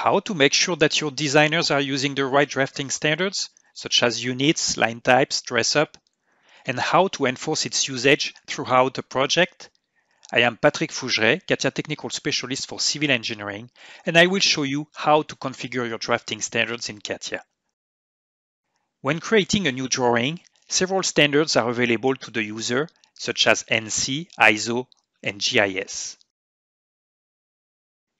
how to make sure that your designers are using the right drafting standards, such as units, line types, dress up, and how to enforce its usage throughout the project. I am Patrick Fougeret, CATIA Technical Specialist for Civil Engineering, and I will show you how to configure your drafting standards in CATIA. When creating a new drawing, several standards are available to the user, such as NC, ISO, and GIS.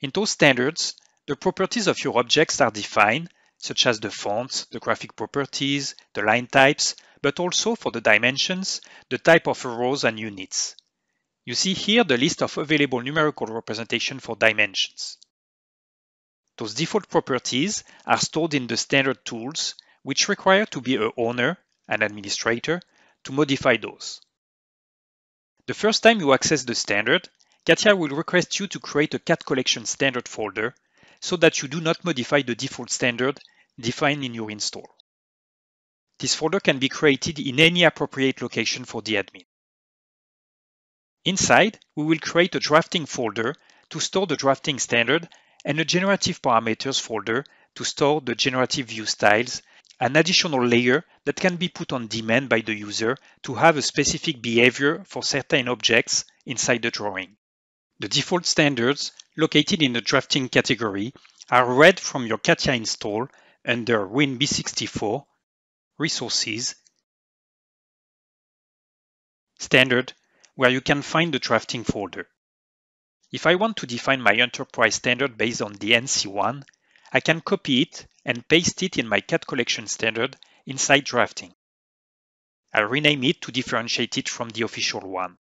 In those standards, the properties of your objects are defined, such as the fonts, the graphic properties, the line types, but also for the dimensions, the type of rows and units. You see here the list of available numerical representation for dimensions. Those default properties are stored in the standard tools, which require to be an owner, an administrator, to modify those. The first time you access the standard, CATIA will request you to create a CAD collection standard folder so that you do not modify the default standard defined in your install. This folder can be created in any appropriate location for the admin. Inside, we will create a drafting folder to store the drafting standard and a generative parameters folder to store the generative view styles, an additional layer that can be put on demand by the user to have a specific behavior for certain objects inside the drawing. The default standards located in the drafting category are read from your CATIA install under WinB64, Resources, Standard, where you can find the drafting folder. If I want to define my enterprise standard based on the NC1, I can copy it and paste it in my CAD collection standard inside drafting. I'll rename it to differentiate it from the official one.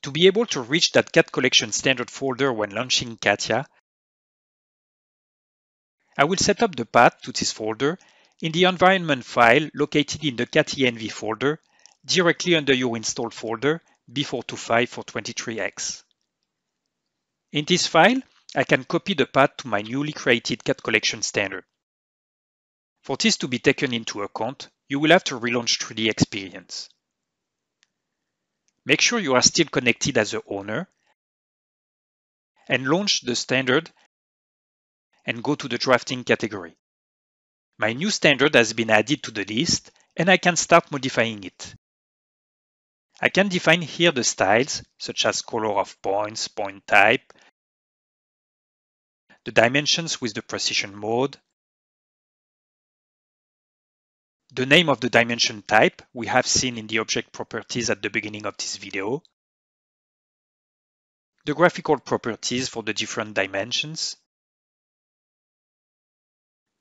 To be able to reach that CAD collection standard folder when launching CATIA, I will set up the path to this folder in the environment file located in the CATIA-NV folder directly under your install folder B425 for 23X. In this file, I can copy the path to my newly created CAD collection standard. For this to be taken into account, you will have to relaunch 3D Experience. Make sure you are still connected as the owner and launch the standard and go to the drafting category. My new standard has been added to the list and I can start modifying it. I can define here the styles, such as color of points, point type, the dimensions with the precision mode, the name of the dimension type we have seen in the object properties at the beginning of this video, the graphical properties for the different dimensions,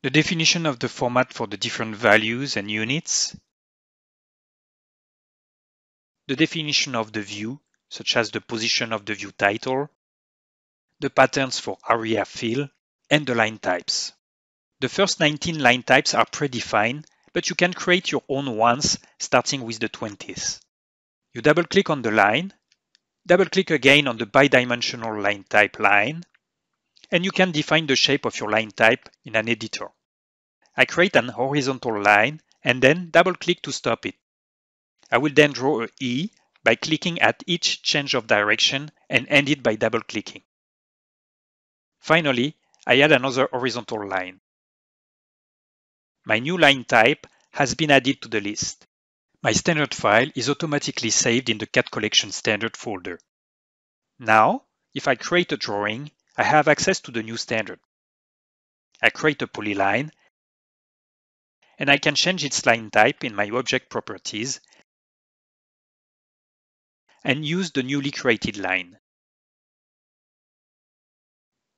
the definition of the format for the different values and units, the definition of the view, such as the position of the view title, the patterns for area fill, and the line types. The first 19 line types are predefined, but you can create your own ones starting with the 20th. You double-click on the line, double-click again on the bidimensional line type line, and you can define the shape of your line type in an editor. I create an horizontal line and then double-click to stop it. I will then draw an E by clicking at each change of direction and end it by double-clicking. Finally, I add another horizontal line. My new line type has been added to the list. My standard file is automatically saved in the CAD collection standard folder. Now, if I create a drawing, I have access to the new standard. I create a polyline, and I can change its line type in my object properties and use the newly created line.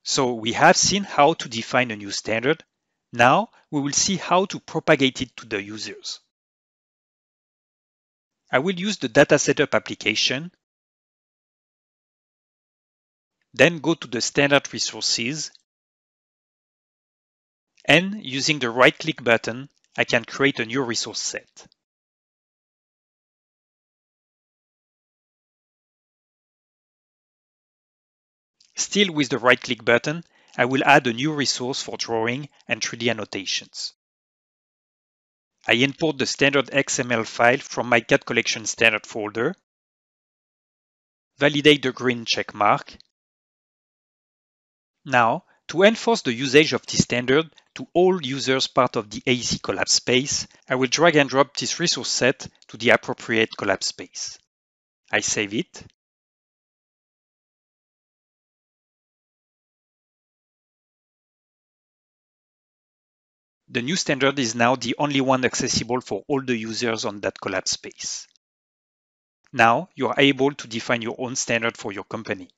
So we have seen how to define a new standard. Now we will see how to propagate it to the users. I will use the Data Setup application, then go to the Standard Resources, and using the right-click button, I can create a new resource set. Still with the right-click button, I will add a new resource for drawing and 3D annotations. I import the standard XML file from my CAD collection standard folder, validate the green check mark, Now, to enforce the usage of this standard to all users part of the AEC collab space, I will drag and drop this resource set to the appropriate collab space. I save it. The new standard is now the only one accessible for all the users on that collab space. Now, you are able to define your own standard for your company.